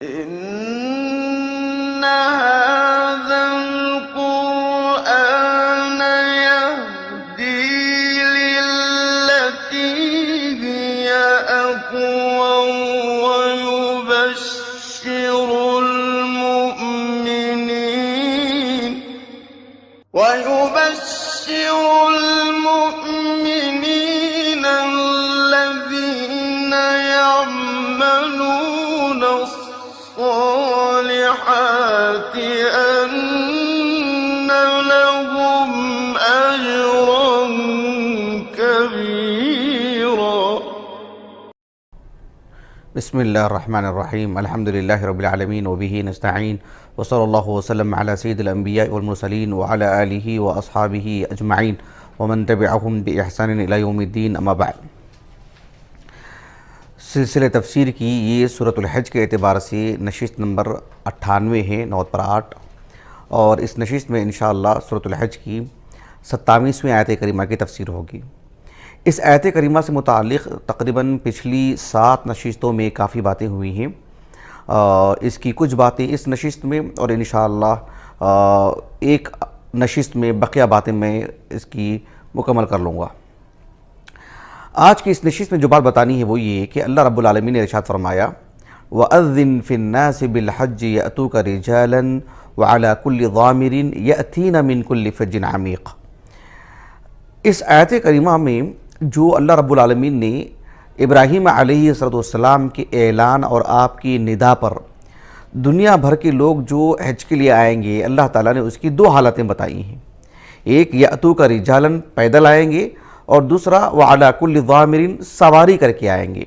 إن هذا القرآن يهدي للتي هي أقوم ويبشر المؤمنين الذين يعملون الصالحات أن لهم أجرا كبيرا. بسم الله الرحمن الرحيم. الحمد لله رب العالمين وبه نستعين وصلى الله وسلم على سيد الأنبياء والمرسلين وعلى آله وأصحابه أجمعين ومن تبعهم بإحسان إلى يوم الدين. أما بعد، سلسلہ تفسیر کی یہ سورۃ الحج کے اعتبار سے نشست نمبر 98 ہے، 9 پر 8، اور اس نشست میں انشاءاللہ سورۃ الحج کی 27ویں آیت کریمہ کی تفسیر ہوگی۔ اس آیت کریمہ سے متعلق تقریباً پچھلی 7 نشستوں میں کافی باتیں ہوئی ہیں۔ اس کی کچھ باتیں اس نشست میں اور انشاءاللہ ایک نشست میں بقیہ باتیں میں اس کی مکمل کر لوں گا۔ آج کی اس نشست میں جو بات بتانی ہے وہ یہ کہ اللہ رب العالمین نے ارشاد فرمایا وَأَذِّن فِي النَّاسِ بِالْحَجِّ يَأْتُوكَ رِجَالًا وَعَلَى كُلِّ ضَامِرٍ يَأْتِينَ مِنْ كُلِّ فَجٍّ عَمِيقٍ۔ اس آیت کریمہ میں جو اللہ رب العالمین نے ابراہیم علیہ السلام کے اعلان اور آپ کی ندا پر دنیا بھر کے لوگ جو حج کے لیے آئیں گے، اللہ تعالیٰ نے اس کی 2 حالتیں بتائی ہیں۔ ایک یأتوک رجالاً، پیدل آئیں گے، اور دوسرا وعلی کل ضامر، سواری کر کے آئیں گے۔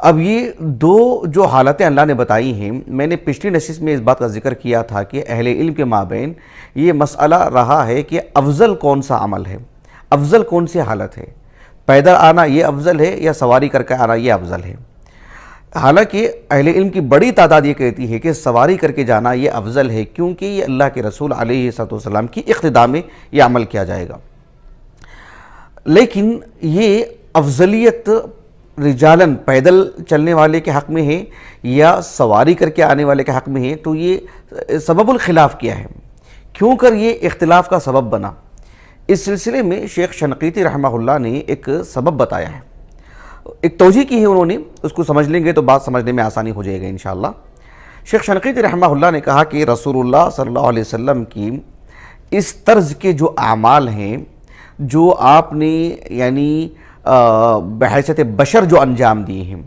اب یہ 2 جو حالتیں اللہ نے بتائی ہیں، میں نے پچھلی نشست میں اس بات کا ذکر کیا تھا کہ اہل علم کے مابین یہ مسئلہ رہا ہے کہ افضل کون سا عمل ہے، افضل کون سی حالت ہے، پیدل آنا یہ افضل ہے یا سواری کر کے آنا یہ افضل ہے۔ حالانکہ اہل علم کی بڑی تعداد یہ کہتی ہے کہ سواری کر کے جانا یہ افضل ہے، کیونکہ یہ اللہ کے رسول علیہ السلام کی اقتداء میں یہ عمل کیا جائے گا۔ لیکن یہ افضلیت رجالن، پیدل چلنے والے کے حق میں ہے یا سواری کر کے آنے والے کے حق میں ہے، تو یہ سبب الخلاف کیا ہے، کیوں کر یہ اختلاف کا سبب بنا؟ اس سلسلے میں شیخ شنقیطی رحمہ اللہ نے ایک سبب بتایا ہے، ایک توجیہ کی ہے انہوں نے، اس کو سمجھ لیں گے تو بات سمجھنے میں آسانی ہو جائے گا انشاءاللہ۔ شیخ شنقیطی رحمہ اللہ نے کہا کہ رسول اللہ صلی اللہ علیہ وسلم کی اس طرز کے جو اعمال ہیں، جو آپ نے یعنی بحیثیت بشر جو انجام دیے ہیں،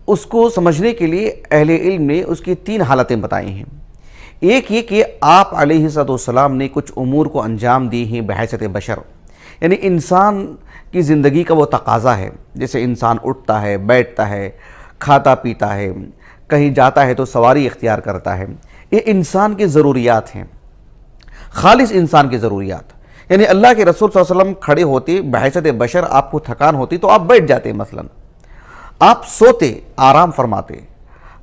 اس کو سمجھنے کے لیے اہل علم نے اس کی 3 حالتیں بتائی ہیں۔ ایک یہ کہ آپ علیہ السلام نے کچھ امور کو انجام دی ہیں بحیثیت بشر، یعنی انسان کی زندگی کا وہ تقاضا ہے، جیسے انسان اٹھتا ہے، بیٹھتا ہے، کھاتا پیتا ہے، کہیں جاتا ہے تو سواری اختیار کرتا ہے، یہ انسان کی ضروریات ہیں، خالص انسان کی ضروریات۔ یعنی اللہ کے رسول صلی اللہ علیہ وسلم کھڑے ہوتے، بحیثیت بشر آپ کو تھکان ہوتی تو آپ بیٹھ جاتے، مثلا آپ سوتے، آرام فرماتے۔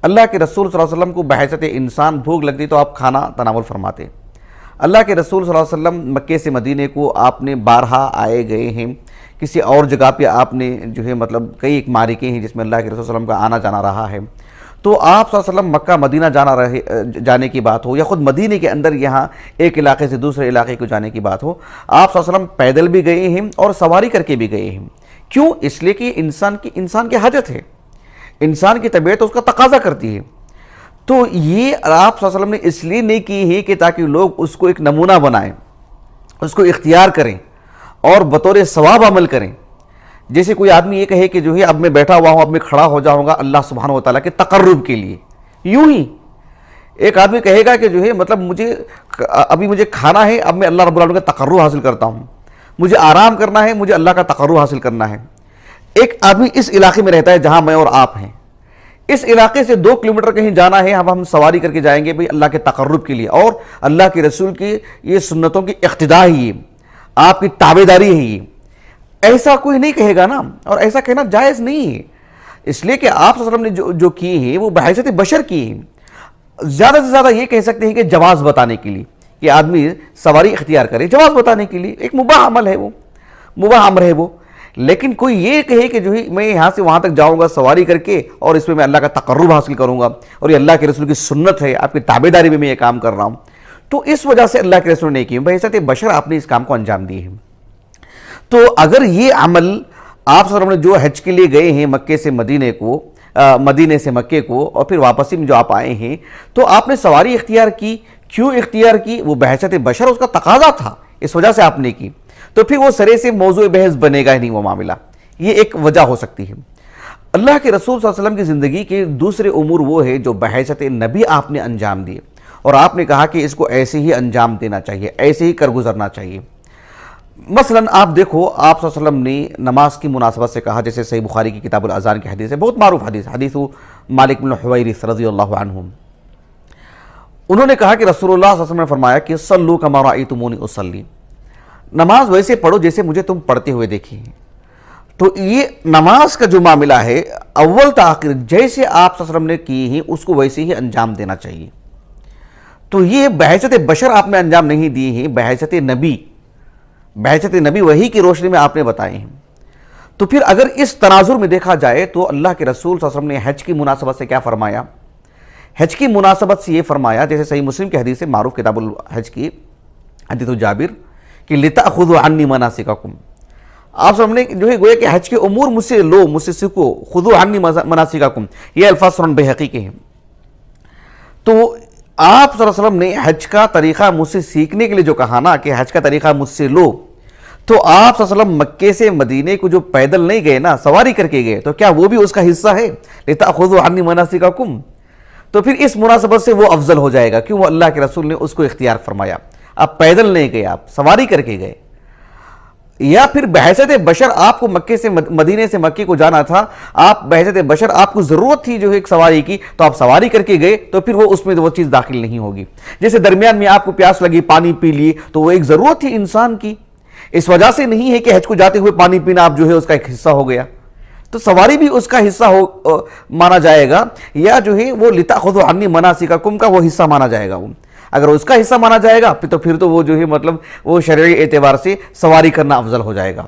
اللہ کے رسول صلی اللہ علیہ وسلم کو بحیثیت انسان بھوک لگتی تو آپ کھانا تناول فرماتے۔ اللہ کے رسول صلی اللہ علیہ وسلم مکے سے مدینے کو آپ نے بارہا آئے گئے ہیں، کسی اور جگہ پہ آپ نے جو ہے مطلب کئی ایک معرکے ہیں جس میں اللہ کے رسول صلی اللہ علیہ وسلم کا آنا جانا رہا ہے، تو آپ صلی اللہ علیہ وسلم مکہ مدینہ جانے کی بات ہو یا خود مدینے کے اندر یہاں ایک علاقے سے دوسرے علاقے کو جانے کی بات ہو، آپ صلی اللہ علیہ وسلم پیدل بھی گئے ہیں اور سواری کر کے بھی گئے ہیں۔ کیوں؟ اس لیے کہ انسان کی حاجت ہے، انسان کی طبیعت اس کا تقاضا کرتی ہے۔ تو یہ آپ صلی اللہ علیہ وسلم نے اس لیے نہیں کی ہے کہ تاکہ لوگ اس کو ایک نمونہ بنائیں، اس کو اختیار کریں اور بطور ثواب عمل کریں۔ جیسے کوئی آدمی یہ کہے کہ جو ہے اب میں بیٹھا ہوا ہوں، اب میں کھڑا ہو جاؤں گا اللہ سبحانہ و تعالیٰ کے تقرب کے لیے، یوں ہی ایک آدمی کہے گا کہ جو ہے مطلب ابھی مجھے کھانا ہے، اب میں اللہ رب العالمین کا تقرب حاصل کرتا ہوں، مجھے آرام کرنا ہے، مجھے اللہ کا تقرب حاصل کرنا ہے۔ ایک آدمی اس علاقے میں رہتا ہے جہاں میں اور آپ ہیں، اس علاقے سے 2 کلومیٹر کہیں جانا ہے، اب ہم سواری کر کے جائیں گے بھئی اللہ کے تقرب کے لیے، اور اللہ کے رسول کی یہ سنتوں کی اقتداء ہی ہے، آپ کی تابعداری ہے یہ۔ ایسا کوئی نہیں کہے گا نا، اور ایسا کہنا جائز نہیں ہے، اس لیے کہ آپ صلی اللہ علیہ وسلم نے جو کی ہیں وہ بحیثیت بشر کی ہیں۔ زیادہ سے زیادہ یہ کہہ سکتے ہیں کہ جواز بتانے کے لیے کہ آدمی سواری اختیار کرے، جواز بتانے کے لیے، ایک مباح عمل ہے وہ، مباح امر ہے وہ۔ لیکن کوئی یہ کہے کہ جو ہے میں یہاں سے وہاں تک جاؤں گا سواری کر کے اور اس میں اللہ کا تقرب حاصل کروں گا اور یہ اللہ کے رسول کی سنت ہے، آپ کی تابع داری میں یہ کام کر رہا ہوں، تو اس وجہ سے اللہ کے رسول نے کی بحیثیت بشر آپ نے اس کام کو انجام دی ہے۔ تو اگر یہ عمل آپ صلی اللہ علیہ وسلم نے جو حج کے لیے گئے ہیں مکے سے مدینے سے مکے کو، اور پھر واپسی میں جو آپ آئے ہیں، تو آپ نے سواری اختیار کی، کیوں اختیار کی؟ وہ بحیثیت بشر اس کا تقاضا تھا، اس وجہ سے آپ نے کی، تو پھر وہ سرے سے موضوع بحث بنے گا ہی نہیں وہ معاملہ، یہ ایک وجہ ہو سکتی ہے۔ اللہ کے رسول صلی اللہ علیہ وسلم کی زندگی کے دوسرے امور وہ ہے جو بحیثیت نبی آپ نے انجام دیے، اور آپ نے کہا کہ اس کو ایسے ہی انجام دینا چاہیے، ایسے ہی کر گزرنا چاہیے۔ مثلا آپ دیکھو، آپ صلی اللہ علیہ وسلم نے نماز کی مناسبت سے کہا، جیسے صحیح بخاری کی کتاب الاذان کی حدیث ہے، بہت معروف حدیث مالک بن حویرث رضی اللہ عنہ، انہوں نے کہا کہ رسول اللہ صلی اللہ علیہ وسلم نے فرمایا کہ صلوا کما رأیتمونی اصلی، نماز ویسے پڑھو جیسے مجھے تم پڑھتے ہوئے دیکھیں۔ تو یہ نماز کا جو معاملہ ہے اول تاخیر جیسے آپ صلی اللہ علیہ وسلم نے کی ہیں اس کو ویسے ہی انجام دینا چاہیے۔ تو یہ بحیثیت بشر آپ نے انجام نہیں دی ہیں، بحیثیت نبی وحی کی روشنی میں آپ نے بتائے ہیں۔ تو پھر اگر اس تناظر میں دیکھا جائے تو اللہ کے رسول صلی اللہ علیہ وسلم نے حج کی مناسبت سے کیا فرمایا؟ حج کی مناسبت سے یہ فرمایا، جیسے صحیح مسلم کی حدیث ہے، معروف کتاب الحج کی حدیث جابر، کہ لِتَأْخُذُوا عَنِّي مَنَاسِكَكُمْ، آپ سب نے جو ہے گویا کہ حج کے امور مجھ سے لو، مجھ سے سیکھو، خُذُوا عَنِّي مَنَاسِكَكُمْ، یہ الفاظ سنن بہقی کے ہیں۔ تو آپ صلی اللہ علیہ وسلم نے حج کا طریقہ مجھ سے سیکھنے کے لیے جو کہا نا کہ حج کا طریقہ مجھ سے لو، تو آپ صلی اللہ علیہ وسلم مکے سے مدینے کو جو پیدل نہیں گئے نا، سواری کر کے گئے، تو کیا وہ بھی اس کا حصہ ہے؟ لِتَأْخُذُوا عَنِّي مَنَاسِكَكُمْ، تو پھر اس مناسبت سے وہ افضل ہو جائے گا، کیوں؟ وہ اللہ کے رسول نے اس کو اختیار فرمایا، آپ پیدل نہیں گئے، آپ سواری کر کے گئے۔ یا پھر بحیثیت بشر آپ کو مکے سے مدینے سے مکے کو جانا تھا، آپ بحیثیت بشر آپ کو ضرورت تھی جو ایک سواری کی، تو آپ سواری کر کے گئے، تو پھر وہ اس میں وہ چیز داخل نہیں ہوگی۔ جیسے درمیان میں آپ کو پیاس لگی، پانی پی لیے، تو وہ ایک ضرورت تھی انسان کی، اس وجہ سے نہیں ہے کہ حج کو جاتے ہوئے پانی پینا آپ جو ہے اس کا ایک حصہ ہو گیا، تو سواری بھی اس کا حصہ مانا جائے گا، یا جو ہے وہ لِتَأْخُذُوا عَنِّي مَنَاسِكَكُمْ کا وہ حصہ مانا جائے گا۔ وہ اگر اس کا حصہ مانا جائے گا تو پھر تو وہ جو ہے مطلب وہ شرعی اعتبار سے سواری کرنا افضل ہو جائے گا۔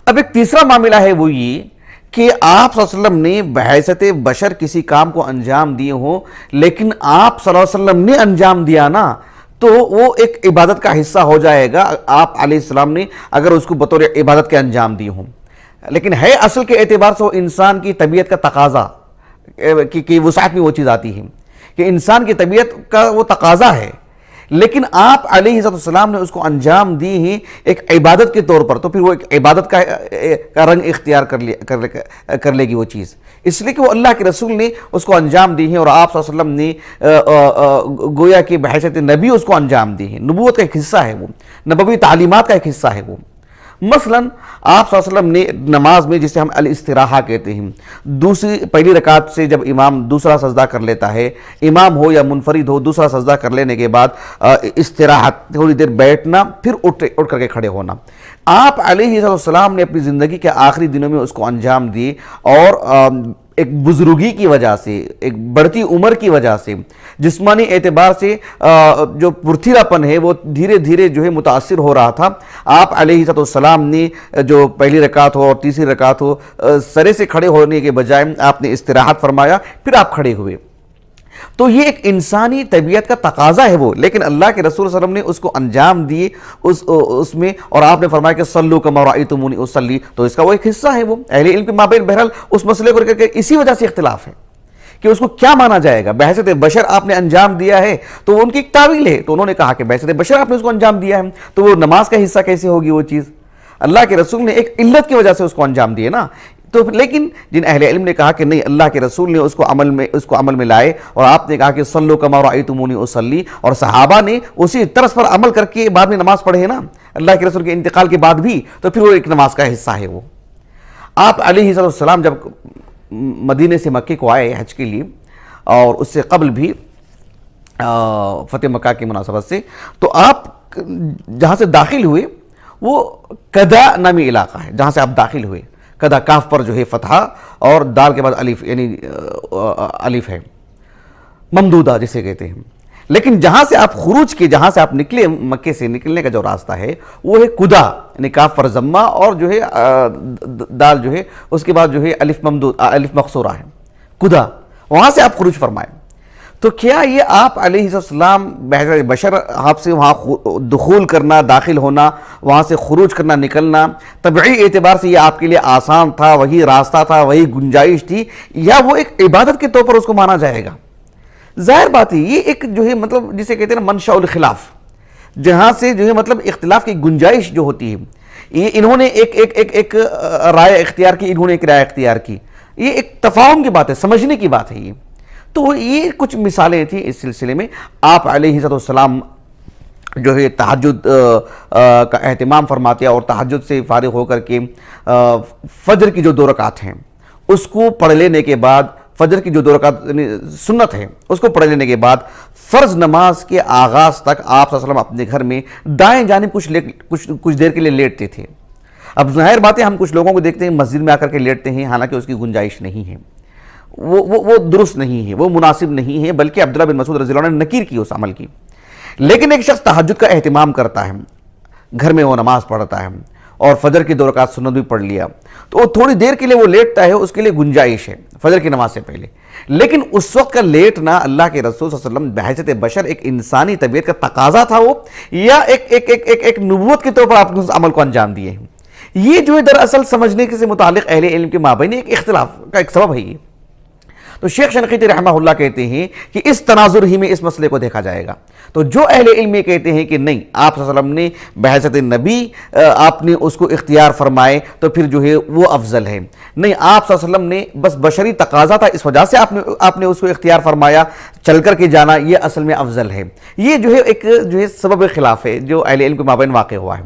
اب ایک تیسرا معاملہ ہے وہ یہ کہ آپ صلی اللہ علیہ وسلم نے بحیثیت بشر کسی کام کو انجام دیے ہوں، لیکن آپ صلی اللہ علیہ وسلم نے انجام دیا نا، تو وہ ایک عبادت کا حصہ ہو جائے گا، آپ علیہ السلام نے اگر اس کو بطور عبادت کے انجام دیے ہوں، لیکن ہے اصل کے اعتبار سے وہ انسان کی طبیعت کا تقاضا کہ وسعت میں وہ چیز آتی ہے کہ انسان کی طبیعت کا وہ تقاضا ہے، لیکن آپ علیہ السلام نے اس کو انجام دی ہیں ایک عبادت کے طور پر، تو پھر وہ ایک عبادت کا رنگ اختیار کر لے گی وہ چیز، اس لیے کہ وہ اللہ کے رسول نے اس کو انجام دی ہیں، اور آپ صلی اللہ علیہ وسلم نے گویا کہ بحیثیت نبی اس کو انجام دی ہیں، نبوت کا ایک حصہ ہے وہ، نبوی تعلیمات کا ایک حصہ ہے وہ۔ مثلا آپ صلی اللہ علیہ وسلم نے نماز میں جسے ہم الاستراحہ کہتے ہیں، پہلی رکعت سے جب امام دوسرا سجدہ کر لیتا ہے، امام ہو یا منفرد ہو، دوسرا سجدہ کر لینے کے بعد استراحت، تھوڑی دیر بیٹھنا، پھر اٹھ کر کے کھڑے ہونا، آپ علیہ السلام نے اپنی زندگی کے آخری دنوں میں اس کو انجام دی، اور ایک بزرگی کی وجہ سے، ایک بڑھتی عمر کی وجہ سے، جسمانی اعتبار سے جو پرتھیرا پن ہے وہ دھیرے دھیرے جو ہے متاثر ہو رہا تھا، آپ علیہ السلام نے جو پہلی رکعت ہو اور تیسری رکعت ہو، سرے سے کھڑے ہونے کے بجائے آپ نے استراحت فرمایا، پھر آپ کھڑے ہوئے، تو یہ ایک انسانی طبیعت کا تقاضا ہے وہ، لیکن اللہ کے رسول صلی اللہ علیہ وسلم نے اس کو انجام دیے اس میں، اور آپ نے فرمایا کہ صلوا کما رأیتمونی اصلی، تو اس کا وہ ایک حصہ ہے وہ۔ اہل علم کے مابین بہرحال اس مسئلے کو کر کے اسی وجہ سے اختلاف ہے کہ اس کو کیا مانا جائے گا۔ بحیثیت بشر آپ نے انجام دیا ہے تو ان کی ایک تعویل ہے، تو انہوں نے کہا کہ بحیثیت بشر آپ نے اس کو انجام دیا ہے، تو وہ نماز کا حصہ کیسے ہوگی وہ چیز؟ اللہ کے رسول نے ایک علت کی وجہ سے اس کو انجام دیے نا، تو لیکن جن اہل علم نے کہا کہ نہیں، اللہ کے رسول نے اس کو عمل میں لائے، اور آپ نے کہا کہ صلوا کما رأیتمونی اصلی، اور صحابہ نے اسی طرز پر عمل کر کے بعد میں نماز پڑھے نا اللہ کے رسول کے انتقال کے بعد بھی، تو پھر وہ ایک نماز کا حصہ ہے وہ۔ آپ علیہ السلام جب مدینے سے مکے کو آئے حج کے لیے، اور اس سے قبل بھی فتح مکہ کی مناسبت سے، تو آپ جہاں سے داخل ہوئے وہ کدا نامی علاقہ ہے، جہاں سے آپ داخل ہوئے، کدا کاف پر جو ہے فتحہ اور دال کے بعد الف، یعنی الف ہے ممدودہ جسے کہتے ہیں، لیکن جہاں سے آپ خروج کے، جہاں سے آپ نکلے، مکے سے نکلنے کا جو راستہ ہے وہ ہے قدا، یعنی کاف پر ضمہ اور جو ہے دال جو ہے اس کے بعد جو ہے الف ممدود، الف مقصورہ ہے، قدا، وہاں سے آپ خروج فرمائیں۔ تو کیا یہ آپ علیہ السلام بشر، آپ سے وہاں دخول کرنا، داخل ہونا، وہاں سے خروج کرنا، نکلنا طبعی اعتبار سے یہ آپ کے لیے آسان تھا، وہی راستہ تھا، وہی گنجائش تھی، یا وہ ایک عبادت کے طور پر اس کو مانا جائے گا؟ ظاہر بات ہے یہ ایک جو ہے مطلب جسے کہتے ہیں نا منشأ الخلاف، جہاں سے جو ہے مطلب اختلاف کی گنجائش جو ہوتی ہے، یہ انہوں نے ایک رائے اختیار کی، انہوں نے ایک رائے اختیار کی، یہ ایک تفاہم کی بات ہے، سمجھنے کی بات ہے یہ۔ تو یہ کچھ مثالیں تھیں اس سلسلے میں۔ آپ علیہ السلام جو ہے تہجد کا اہتمام فرماتے ہیں، اور تہجد سے فارغ ہو کر کے فجر کی جو 2 رکعت ہیں اس کو پڑھ لینے کے بعد، فجر کی جو 2 رکعت سنت ہے اس کو پڑھ لینے کے بعد فرض نماز کے آغاز تک آپ صلی اللہ علیہ وسلم اپنے گھر میں دائیں جانب کچھ دیر کے لیے لیٹتے تھے۔ اب ظاہر بات ہے ہم کچھ لوگوں کو دیکھتے ہیں مسجد میں آ کر کے لیٹتے ہیں، حالانکہ اس کی گنجائش نہیں ہے، وہ درست نہیں ہے، وہ مناسب نہیں ہے، بلکہ عبداللہ بن مسعود رضی اللہ عنہ نے نکیر کی اس عمل کی۔ لیکن ایک شخص تہجد کا اہتمام کرتا ہے، گھر میں وہ نماز پڑھتا ہے اور فجر کی 2 رکعت سنت بھی پڑھ لیا، تو وہ تھوڑی دیر کے لیے وہ لیٹتا ہے، اس کے لیے گنجائش ہے فجر کی نماز سے پہلے۔ لیکن اس وقت کا لیٹنا اللہ کے رسول صلی اللہ علیہ وسلم بحیثیت بشر ایک انسانی طبیعت کا تقاضا تھا وہ، یا ایک نبوت کے طور پر آپ نے اس عمل کو انجام دیے ہیں؟ یہ جو ہے دراصل سمجھنے سے متعلق اہل علم کے مابین ایک اختلاف کا ایک سبب ہے یہ۔ تو شیخ شنقیطی رحمہ اللہ کہتے ہیں کہ اس تناظر ہی میں اس مسئلے کو دیکھا جائے گا۔ تو جو اہل علم یہ کہتے ہیں کہ نہیں، آپ صلی اللہ علیہ وسلم نے بحیثیت نبی آپ نے اس کو اختیار فرمائے تو پھر جو ہے وہ افضل ہے، نہیں آپ صلی اللہ علیہ وسلم نے بس بشری تقاضا تھا اس وجہ سے آپ نے اس کو اختیار فرمایا، چل کر کے جانا یہ اصل میں افضل ہے۔ یہ جو ہے ایک جو ہے سبب خلاف ہے جو اہل علم کے مابین واقع ہوا ہے۔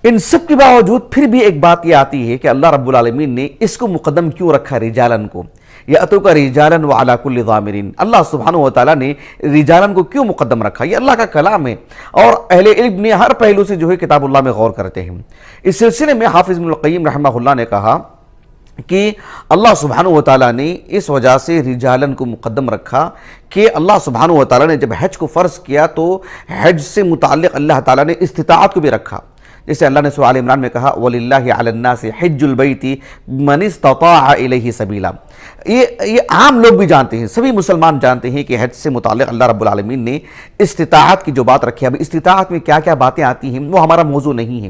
ان سب کے باوجود پھر بھی ایک بات یہ آتی ہے کہ اللہ رب العالمین نے اس کو مقدم کیوں رکھا رجالن کو، یأتوک رجالن وعلی کل ضامر، اللہ سبحانہ وتعالیٰ نے رجالن کو کیوں مقدم رکھا؟ یہ اللہ کا کلام ہے، اور اہل علم نے ہر پہلو سے جو ہے کتاب اللہ میں غور کرتے ہیں۔ اس سلسلے میں حافظ ابن القیم رحمہ اللہ نے کہا کہ اللہ سبحانہ وتعالیٰ نے اس وجہ سے رجالن کو مقدم رکھا کہ اللہ سبحانہ وتعالیٰ نے جب حج کو فرض کیا تو حج سے متعلق اللہ تعالیٰ نے استطاعت کو بھی رکھا، جیسے اللہ نے سورہ آل عمران میں کہا وَلِلَّهِ عَلَى النَّاسِ حِجُّ الْبَيْتِ مَنِ اسْتَطَاعَ إِلَيْهِ سَبِيلًا۔ یہ عام لوگ بھی جانتے ہیں، سبھی مسلمان جانتے ہیں کہ حج سے متعلق اللہ رب العالمین نے استطاعت کی جو بات رکھی ہے۔ اب استطاعت میں کیا کیا باتیں آتی ہیں وہ ہمارا موضوع نہیں ہے،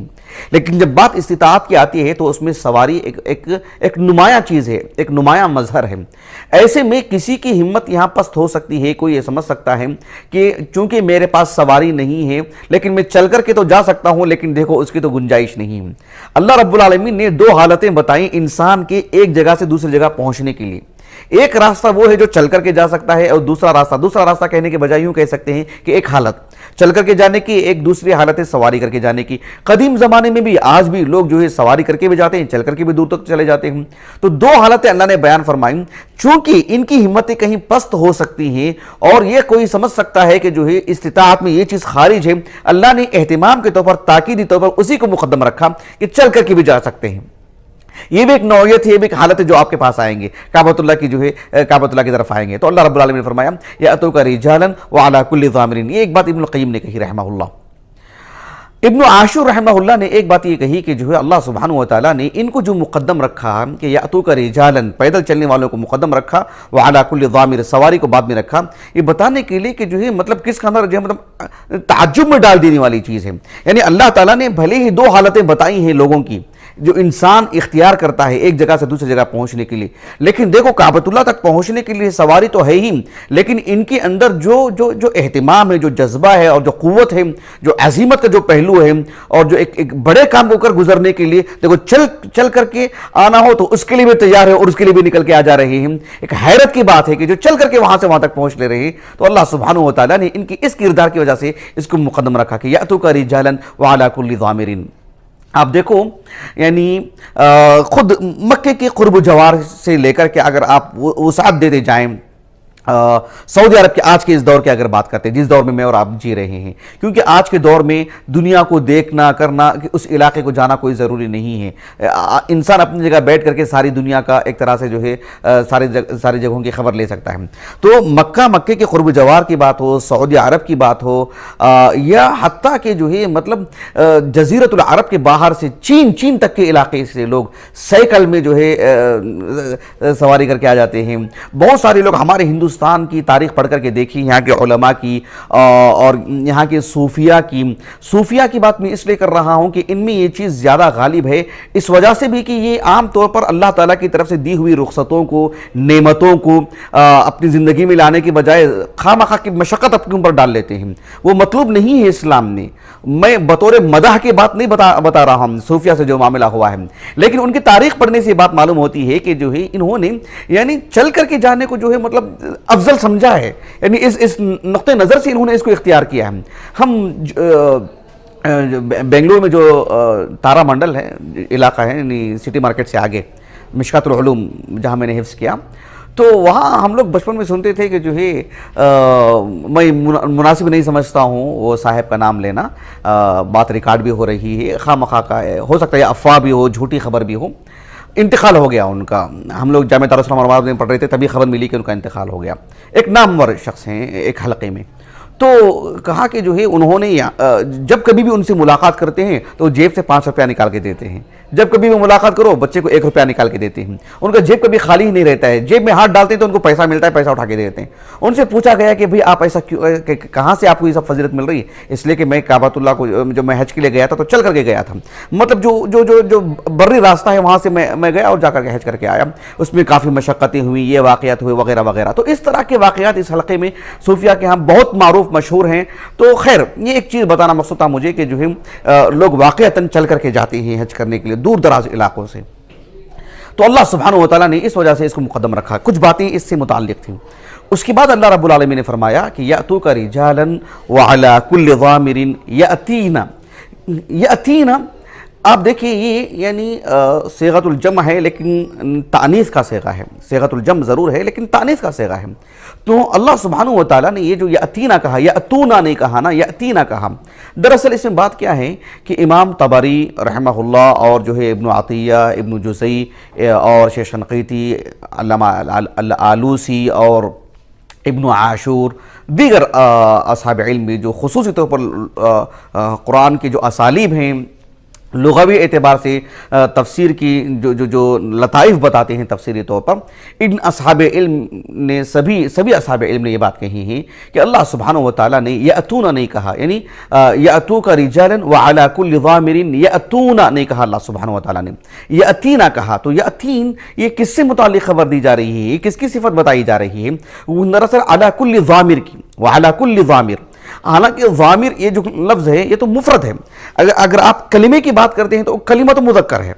لیکن جب بات استطاعت کی آتی ہے تو اس میں سواری ایک نمایاں چیز ہے، ایک نمایاں مظہر ہے۔ ایسے میں کسی کی ہمت یہاں پست ہو سکتی ہے، کوئی یہ سمجھ سکتا ہے کہ چونکہ میرے پاس سواری نہیں ہے لیکن میں چل کر کے تو جا سکتا ہوں، لیکن دیکھو اس کی تو گنجائش نہیں ہے۔ اللہ رب العالمین نے 2 حالتیں بتائیں انسان کے ایک جگہ سے دوسری جگہ پہنچنے کے لیے۔ ایک راستہ وہ ہے جو چل کر کے جا سکتا ہے، اور دوسرا راستہ کہنے کے بجائے یوں کہہ سکتے ہیں کہ ایک حالت چل کر کے جانے کی، ایک دوسری حالت ہے سواری کر کے جانے کی۔ قدیم زمانے میں بھی آج بھی لوگ جو ہے سواری کر کے بھی جاتے ہیں، چل کر کے بھی دور تک چلے جاتے ہیں۔ تو 2 حالتیں اللہ نے بیان فرمائیں، چونکہ ان کی ہمتیں کہیں پست ہو سکتی ہیں اور یہ کوئی سمجھ سکتا ہے کہ جو ہے استطاعت میں یہ چیز خارج ہے، اللہ نے اہتمام کے طور پر، تاکیدی طور پر اسی کو مقدم رکھا کہ چل کر کے بھی جا سکتے ہیں۔ یہ بھی ایک نوعیت ہے، یہ بھی ایک حالت ہے جو آپ کے پاس آئیں گے، کعبۃ اللہ کی جو ہے کعبۃ اللہ کی طرف آئیں گے تو اللہ رب العالمین نے فرمایا یأتوک رجالا وعلی کل ضامر۔ یہ ایک بات ابن القیم نے کہی رحمہ اللہ۔ ابن عاشور رحمہ اللہ نے ایک بات یہ کہی کہ جو ہے اللہ سبحانہ وتعالیٰ نے ان کو جو مقدم رکھا کہ یأتوک رجالا، پیدل چلنے والوں کو مقدم رکھا، وعلی کل ضامر، سواری کو بعد میں رکھا، یہ بتانے کے لیے کہ جو ہے مطلب کس کا اندر جو ہے مطلب تعجب میں ڈال دینے والی چیز ہے۔ یعنی اللہ تعالیٰ نے بھلے ہی 2 حالتیں بتائی ہیں لوگوں کی جو انسان اختیار کرتا ہے ایک جگہ سے دوسری جگہ پہنچنے کے لیے، لیکن دیکھو کعبۃ اللہ تک پہنچنے کے لیے سواری تو ہے ہی، لیکن ان کے اندر جو اہتمام ہے، جو جذبہ ہے اور جو قوت ہے، جو عزیمت کا جو پہلو ہے، اور جو ایک بڑے کام کو کر گزرنے کے لیے دیکھو چل کر کے آنا ہو تو اس کے لیے بھی تیار ہے اور اس کے لیے بھی نکل کے آ جا رہے ہیں۔ ایک حیرت کی بات ہے کہ جو چل کر کے وہاں سے وہاں تک پہنچ لے رہے ہیں، تو اللہ سبحانہ وتعالیٰ نے ان کی اس کردار کی وجہ سے اس کو مقدم رکھا کہ یأتوک رجالا وعلی کل ضامر۔ آپ دیکھو یعنی خود مکے کے قرب و جوار سے لے کر کے اگر آپ وسعت دیتے جائیں سعودی عرب کے آج کے اس دور کی اگر بات کرتے ہیں، جس دور میں میں اور آپ جی رہے ہیں، کیونکہ آج کے دور میں دنیا کو دیکھنا کرنا، اس علاقے کو جانا کوئی ضروری نہیں ہے۔ انسان اپنی جگہ بیٹھ کر کے ساری دنیا کا ایک طرح سے جو ہے ساری جگہوں کی خبر لے سکتا ہے۔ تو مکے کے قرب جوار کی بات ہو، سعودی عرب کی بات ہو، یا حتیٰ کہ جو ہے مطلب جزیرۃ العرب کے باہر سے چین تک کے علاقے سے لوگ سائیکل میں جو ہے سواری کر کے آ جاتے ہیں۔ بہت سارے لوگ ہمارے ہندوستان کی تاریخ پڑھ کر کے دیکھی، یہاں کے علماء کی اور یہاں کے صوفیہ کی بات میں اس لیے کر رہا ہوں کہ ان میں یہ چیز زیادہ غالب ہے، اس وجہ سے بھی کہ یہ عام طور پر اللہ تعالیٰ کی طرف سے دی ہوئی رخصتوں کو، نعمتوں کو اپنی زندگی میں لانے کے بجائے خواہ کی مشقت اپنے اوپر ڈال لیتے ہیں۔ وہ مطلوب نہیں ہے اسلام نے۔ میں بطور مدح کے بات نہیں بتا رہا ہوں صوفیہ سے جو معاملہ ہوا ہے، لیکن ان کی تاریخ پڑھنے سے بات معلوم ہوتی ہے کہ جو ہے انہوں نے یعنی چل کر کے جانے کو جو ہے مطلب افضل سمجھا ہے، یعنی اس نقطہ نظر سے انہوں نے اس کو اختیار کیا ہے۔ ہم بنگلور میں جو تارا منڈل ہے علاقہ ہے، یعنی سٹی مارکیٹ سے آگے، مشکات العلوم جہاں میں نے حفظ کیا، تو وہاں ہم لوگ بچپن میں سنتے تھے کہ جو ہے میں مناسب نہیں سمجھتا ہوں وہ صاحب کا نام لینا، بات ریکارڈ بھی ہو رہی ہے، خواہ مخواہ کا ہو سکتا ہے افواہ بھی ہو، جھوٹی خبر بھی ہو، انتقال ہو گیا ان کا۔ ہم لوگ جامعہ دارالاسلام اور میں پڑھ رہے تھے، تبھی خبر ملی کہ ان کا انتقال ہو گیا۔ ایک نامور شخص ہیں ایک حلقے میں، تو کہا کہ جو ہے انہوں نے جب کبھی بھی ان سے ملاقات کرتے ہیں تو جیب سے 5 روپیہ نکال کے دیتے ہیں، جب کبھی بھی ملاقات کرو بچے کو 1 روپیہ نکال کے دیتے ہیں، ان کا جیب کبھی خالی ہی نہیں رہتا ہے، جیب میں ہاتھ ڈالتے ہیں تو ان کو پیسہ ملتا ہے، پیسہ اٹھا کے دیتے ہیں۔ ان سے پوچھا گیا کہ بھئی آپ ایسا کیوں، کہاں سے آپ کو یہ سب فضیلت مل رہی ہے؟ اس لیے کہ میں کعبۃ اللہ کو جو میں حج کے لیے گیا تھا تو چل کر کے گیا تھا، مطلب جو بری راستہ ہے وہاں سے میں گیا اور جا کر کے حج کر کے آیا، اس میں کافی مشقتیں ہوئیں، یہ واقعات ہوئے وغیرہ وغیرہ۔ تو اس طرح کے واقعات اس حلقے میں صوفیہ کے ہاں بہت معروف مشہور ہیں۔ تو خیر یہ ایک چیز بتانا مقصود تھا مجھے کہ جو ہے لوگ واقعتاً چل کر کے جاتے ہیں حج کرنے کے لیے دور دراز علاقوں سے۔ تو اللہ سبحانہ و تعالیٰ نے اس وجہ سے اس کو مقدم رکھا، کچھ باتیں اس سے متعلق تھیں۔ اس کے بعد اللہ رب العالمین نے فرمایا کہ یأتوک رجالا وعلی کل ضامر یأتینا۔ آپ دیکھیں یہ یعنی صیغۃ الجمع ہے لیکن تانیث کا صیغہ ہے، صیغۃ الجمع ضرور ہے لیکن تانیث کا صیغہ ہے۔ تو اللہ سبحانہ و تعالیٰ نے یہ جو یأتینا کہا، یأتونا نہیں کہا نا، یأتینا کہا، دراصل اس میں بات کیا ہے کہ امام طبری رحمہ اللہ اور جو ہے ابن عطیہ، ابن جزئی اور شیخ شنقیطی، علامہ آلوسی اور ابن عاشور، دیگر اصحاب علم بھی جو خصوصی طور پر قرآن کے جو اسالیب ہیں، لغوی اعتبار سے تفسیر کی جو لطائف بتاتے ہیں تفسیری طور پر، ان اصحاب علم نے سبھی اصحاب علم نے یہ بات کہی ہے کہ اللہ سبحانہ و تعالیٰ نے یأتونا نہیں کہا، یعنی یأتوک رجالا وعلی کل ضامر، یأتونا نہیں کہا اللہ سبحانہ و تعالیٰ نے، یأتینا کہا۔ تو یأتین یہ کس سے متعلق خبر دی جا رہی ہے، کس کی صفت بتائی جا رہی ہے؟ دراصل علی کل ضامر کی، وعلی کل ضامر۔ حالانکہ ضامر یہ جو لفظ ہے یہ تو مفرد ہے، اگر آپ کلمے کی بات کرتے ہیں تو کلمہ تو مذکر ہے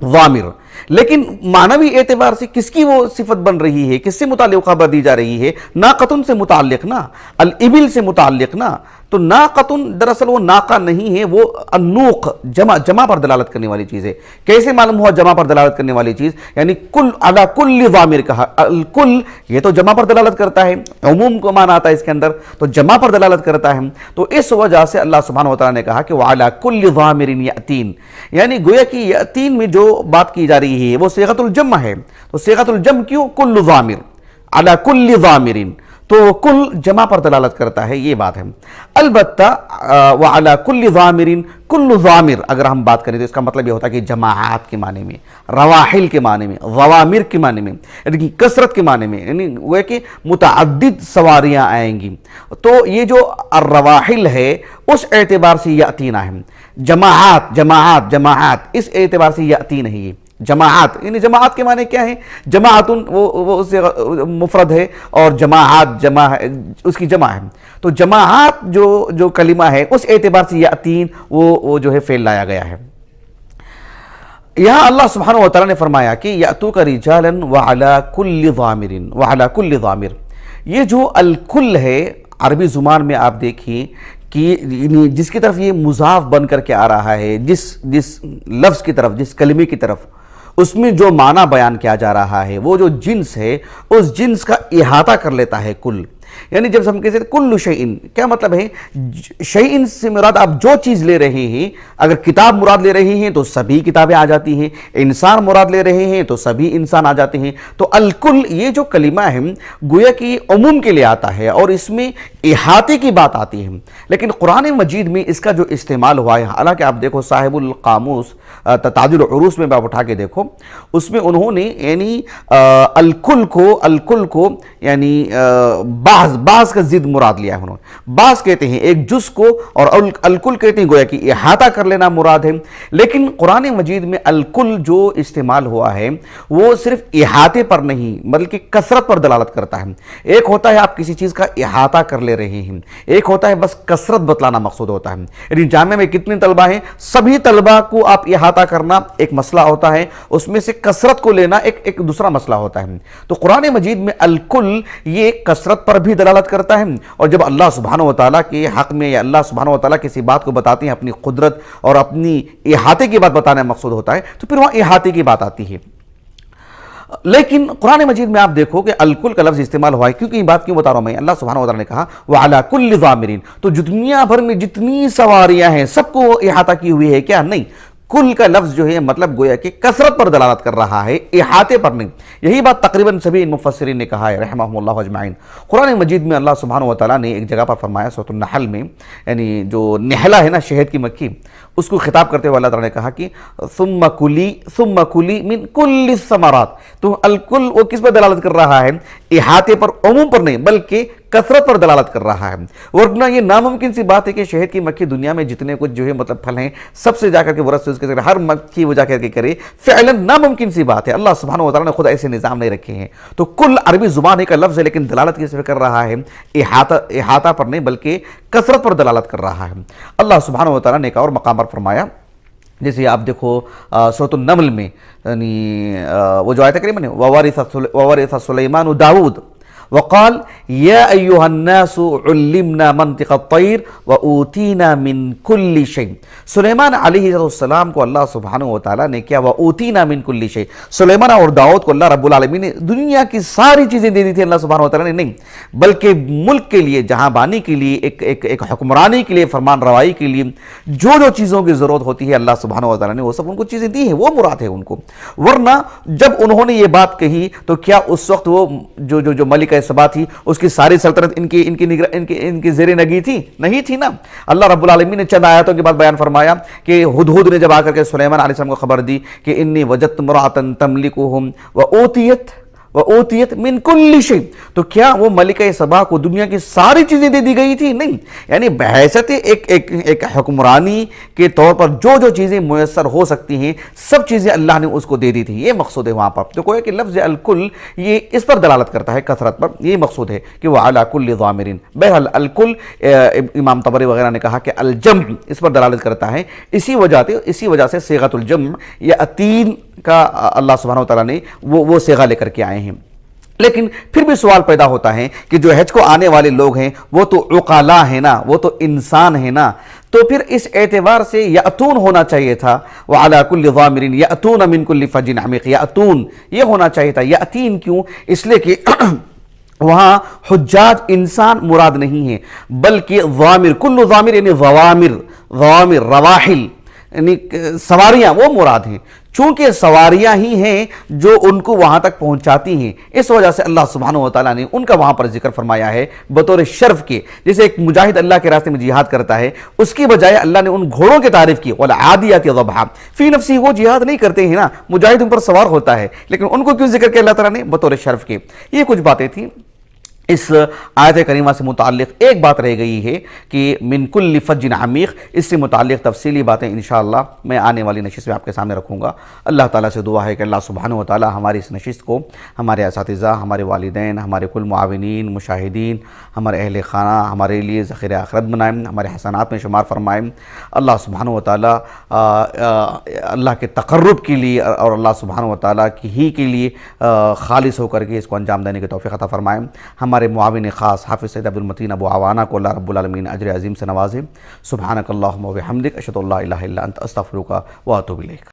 ضامر، لیکن معنوی اعتبار سے کس کی وہ صفت بن رہی ہے، کس سے متعلق خبر دی جا رہی ہے؟ ناقتن سے متعلق نا، الابل سے متعلق نا۔ تو ناقتن دراصل وہ ناقہ نہیں ہے، وہ النوق، جمع پر دلالت کرنے والی چیز ہے۔ کیسے معلوم ہوا جمع پر دلالت کرنے والی چیز؟ یعنی کل علی کل ضامر کہا، الکل یہ تو جمع پر دلالت کرتا ہے، عموم کو معنی آتا ہے اس کے اندر، تو جمع پر دلالت کرتا ہے۔ تو اس وجہ سے اللہ سبحانہ و تعالیٰ نے کہا کہ وعلی کل ضامر یأتین، یعنی گویا کہ یأتین میں جو بات کی جا رہی ہے وہ صیغۃ الجمع ہے۔ تو صیغۃ الجمع کیوں؟ کل ضامر، علی کل ضامر، تو وہ کل جمع پر دلالت کرتا ہے، یہ بات ہے۔ البتہ وعلی کل ضامر، کل ضامر اگر ہم بات کریں تو اس کا مطلب یہ ہوتا ہے کہ جماعات کے معنی میں، رواحل کے معنی میں، ضوامر کے معنی میں، یعنی کثرت کے معنی میں، یعنی وہ کہ متعدد سواریاں آئیں گی۔ تو یہ جو الرواحل ہے اس اعتبار سے یأتینا ہے، جماعات اس اعتبار سے یأتین ہے۔ یہ جماعت یعنی جماعت کے معنی کیا ہے؟ جماعت وہ اس سے مفرد ہے اور جماعت جمع ہے، اس کی جمع ہے۔ تو جماعت جو کلمہ ہے اس اعتبار سے یأتین وہ جو ہے فعل لایا گیا ہے۔ یہاں اللہ سبحانہ و تعالیٰ نے فرمایا کہ یأتوک رجالا وعلی کل ضامر، یہ جو الکل ہے عربی زبان میں آپ دیکھیں کہ جس کی طرف یہ مضاف بن کر کے آ رہا ہے، جس لفظ کی طرف، جس کلمے کی طرف، اس میں جو معنی بیان کیا جا رہا ہے وہ جو جنس ہے اس جنس کا احاطہ کر لیتا ہے کل. یعنی جب ہم کہتے ہیں کل شیئن، کیا مطلب ہے؟ شیئن سے مراد آپ جو چیز لے رہے ہیں، اگر کتاب مراد لے رہے ہیں تو سبھی کتابیں آ جاتی ہیں، انسان مراد لے رہے ہیں تو سبھی انسان آ جاتے ہیں. تو الکل یہ جو کلمہ ہے گویا کہ عموم کے لیے آتا ہے اور اس میں احاطے کی بات آتی ہے. لیکن قرآن مجید میں اس کا جو استعمال ہوا ہے، حالانکہ آپ دیکھو صاحب القاموس تتاج العروس میں آپ اٹھا کے دیکھو، اس میں انہوں نے یعنی الکل کو یعنی بعض کا ضد مراد لیا ہے. انہوں نے بعض کہتے ہیں ایک جز کو، اور الکل کہتے ہیں گویا کہ احاطہ کر لینا مراد ہے. لیکن قرآن مجید میں الکل جو استعمال ہوا ہے وہ صرف احاطے پر نہیں بلکہ کثرت پر دلالت کرتا ہے. ایک ہوتا ہے آپ کسی چیز کا احاطہ کر لے رہے ہیں، ایک ہوتا ہے بس کثرت بتلانا مقصود ہوتا ہے. یعنی جامعہ میں کتنے طلبہ ہیں، سبھی طلبہ کو آپ احاطہ کرنا ایک مسئلہ ہوتا ہے، اس میں سے کثرت کو لینا ایک دوسرا مسئلہ ہوتا ہے. تو قرآن مجید میں الکل یہ کثرت پر بھی دلالت کرتا ہے، اور جب اللہ سبحانہ وتعالیٰ کے حق میں یا اللہ سبحانہ وتعالیٰ کسی بات کو بتاتے ہیں اپنی قدرت اور اپنی احاطے کی بات بتانا مقصود ہوتا ہے تو پھر وہاں احاطے کی بات آتی ہے. لیکن قرآن مجید میں آپ دیکھو کہ الکل کا لفظ استعمال ہوا ہے. کیونکہ یہ بات کیوں بتا رہا ہوں میں؟ اللہ سبحانہ وتعالیٰ نے کہا وَعَلَى كُلِّ ضَامِرٍ، تو دنیا بھر میں جتنی سواریاں ہیں سب کو احاطہ کی ہوئی ہے کیا؟ نہیں. کل کا لفظ جو ہے مطلب گویا کہ کثرت پر دلالت کر رہا ہے، احاطے پر نہیں. یہی بات تقریباً سبھی مفسرین نے کہا ہے رحمہم اللہ اجمعین. قرآن مجید میں اللہ سبحانہ وتعالیٰ نے ایک جگہ پر فرمایا سورۃ النحل میں، یعنی جو نحلہ ہے نا شہد کی مکھی، اس کو خطاب کرتے ہوئے اللہ تعالیٰ نے کہا کہ ثم کلی من کل الثمرات. تو الکل وہ کس پر دلالت کر رہا ہے؟ احاطے پر، عموم پر نہیں بلکہ کثرت پر دلالت کر رہا ہے. ورنہ یہ ناممکن سی بات ہے کہ شہد کی مکھی دنیا میں جتنے کچھ جو ہے مطلب پھل ہیں سب سے جا کر کے ورث سے اس کے ہر مکھی وہ جا کر کے کرے، فعلاً ناممکن سی بات ہے. اللہ سبحانہ وتعالیٰ نے خود ایسے نظام نہیں رکھے ہیں. تو کل عربی زبان کا لفظ ہے لیکن دلالت کس پر کر رہا ہے؟ احاطہ پر نہیں بلکہ کثرت پر دلالت کر رہا ہے. اللہ سبحانہ وتعالیٰ نے ایک اور مقام پر فرمایا، جیسے آپ دیکھو سورۃ النمل میں، یعنی وہ جو آیت کریمہ ہے وَوَرِثَ سُلَيْمَانُ داود وقال یا ایہا الناس علمنا منطق الطیر وَأُوتِينَا من كل شيء. سلیمان علیہ السلام کو اللہ سبحانہ وتعالیٰ نے کیا؟ وَأُوتِينَا من كل شيء. سلیمان اور داؤد کو اللہ رب العالمین نے دنیا کی ساری چیزیں دے دی تھی. اللہ سبحانہ وتعالیٰ نے نہیں بلکہ ملک کے لیے، جہاں بانی کے لیے، ایک حکمرانی کے لیے، فرمان روائی کے لیے جو چیزوں کی ضرورت ہوتی ہے اللہ سبحانہ وتعالیٰ نے وہ سب ان کو چیزیں دی ہیں، وہ مراد ہے ان کو. ورنہ جب انہوں نے یہ بات کہی تو کیا اس وقت وہ جو ملکہ سبا تھی اس کی ساری سلطنت ان کی زیر نگی تھی؟ نہیں تھی نا. اللہ رب العالمین نے چند آیاتوں کے بعد بیان فرمایا کہ ہدہد نے جب آ کر کے سلیمان علیہ السلام کو خبر دی کہ انی وجدت امرأۃ تملکہم وَأُوتِيَتْ مِن كُلِّ شَيْءٍ، تو کیا وہ ملکہ سبا کو دنیا کی ساری چیزیں دے دی گئی تھی؟ نہیں. یعنی بحیثیت ایک حکمرانی کے طور پر جو چیزیں میسر ہو سکتی ہیں سب چیزیں اللہ نے اس کو دے دی تھی. یہ مقصود ہے وہاں پر. تو کوئی کہ لفظ الکل یہ اس پر دلالت کرتا ہے کثرت پر. یہ مقصود ہے کہ وَعَلَى كُلِّ ضَامِرٍ. بہرحال الکل امام طبری وغیرہ نے کہا کہ الجمع اس پر دلالت کرتا ہے. اسی وجہ سے صیغۃ الجمع یا اتین کا اللہ سبحانہ وتعالیٰ نے وہ صیغہ لے کر کے آئے ہیں. لیکن پھر بھی سوال پیدا ہوتا ہے کہ جو حج کو آنے والے لوگ ہیں وہ تو عقلاء ہیں نا، وہ تو انسان ہیں نا، تو پھر اس اعتبار سے یأتون ہونا چاہیے تھا. وَعَلَى كُلِّ ضَامِرٍ يَأْتُونَ مِن كُلِّ فَجٍّ عَمِيقٍ. یأتون یہ ہونا چاہیے تھا. یأتین کیوں؟ اس لیے کہ وہاں حجاج انسان مراد نہیں ہے بلکہ ضامر، کل ضامر یعنی ضوامر رواحل یعنی سواریاں وہ مراد ہیں. چونکہ سواریاں ہی ہیں جو ان کو وہاں تک پہنچاتی ہیں، اس وجہ سے اللہ سبحانہ وتعالیٰ نے ان کا وہاں پر ذکر فرمایا ہے بطور شرف کے. جیسے ایک مجاہد اللہ کے راستے میں جہاد کرتا ہے، اس کی بجائے اللہ نے ان گھوڑوں کی تعریف کی وَالْعَادِيَاتِ ضَبْحًا. فی نفسی وہ جہاد نہیں کرتے ہیں نا، مجاہد ان پر سوار ہوتا ہے، لیکن ان کو کیوں ذکر کیا اللہ تعالیٰ نے؟ بطور شرف کے. یہ کچھ باتیں تھیں. اس آیت کریمہ سے متعلق ایک بات رہ گئی ہے کہ من کل فج عمیق، اس سے متعلق تفصیلی باتیں انشاءاللہ میں آنے والی نشست میں آپ کے سامنے رکھوں گا. اللہ تعالیٰ سے دعا ہے کہ اللہ سبحانہ وتعالیٰ ہماری اس نشست کو ہمارے اساتذہ، ہمارے والدین، ہمارے کل معاونین، مشاہدین، ہمارے اہل خانہ ہمارے لیے ذخیرہ آخرت بنائیں، ہمارے حسنات میں شمار فرمائیں. اللہ سبحانہ وتعالیٰ اللہ کے تقرب کے لیے اور اللہ سبحانہ وتعالیٰ کی کے لیے خالص ہو کر کے اس کو انجام دینے کی توفیق عطا فرمائیں. ہمارے معاون خاص حافظ سید عبدالمتین ابو عوانہ کو اللہ رب العالمین اجر عظیم سے نوازے. سبحانک اللہم و بحمدک، اشہد ان لا الہ الا انت، استغفرک و اتوب الیک.